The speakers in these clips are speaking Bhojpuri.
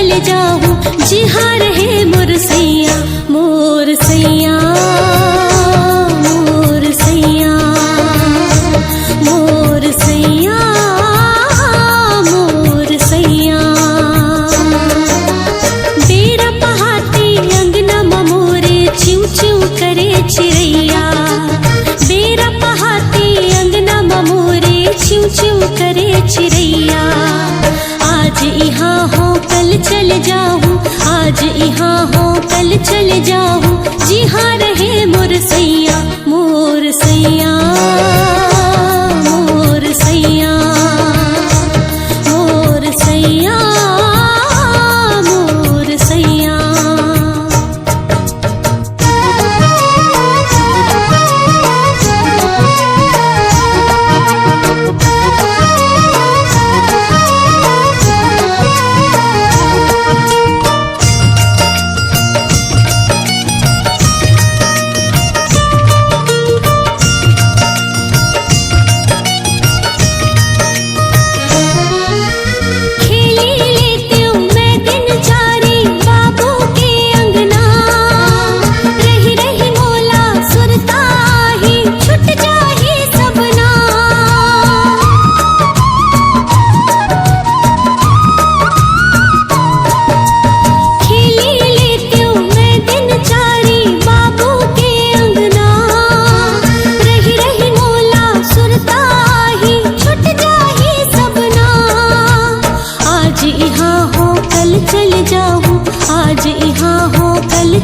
चल जाऊं जी हाँ रहे मोर सैया मोर सैया मोर सैया मोर सैया मोर सैया बेरा पहाते अंगना मोरे चिऊ चिऊ करे चिड़ैया बेरा पहाते अंगना मोरे चिऊ चिऊ करे चिड़ैया आज यहाँ हो कल चल जाऊं आज यहाँ हो कल चल जाऊं जी हाँ रहे मोर सैया मोर सैया मोर सैया मोर सैया मोर सैया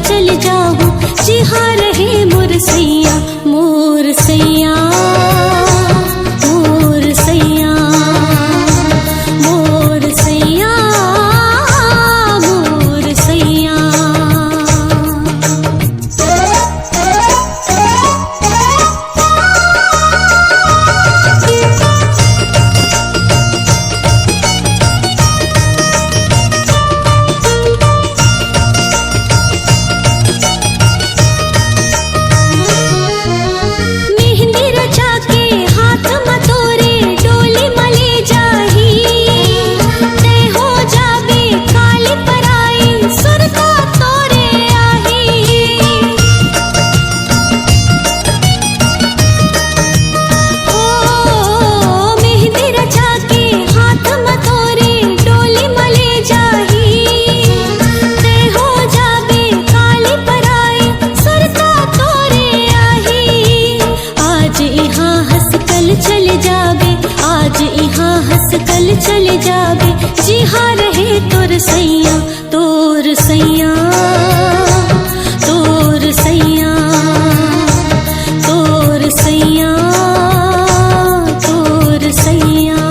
चल जाऊं जी हाँ रहे मोर सैया मोर सैया मोर सैया मोर सैया मोर सैया कल चल जाबे जी हाँ रहे तोर सैया तोर सैया तोर सैया तोर सैया तोर सैया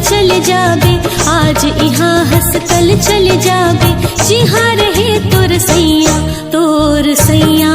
चल जाबे आज यहाँ हंस कल चल जाबे जी हाँ रहे तोर सैया तोर सैया।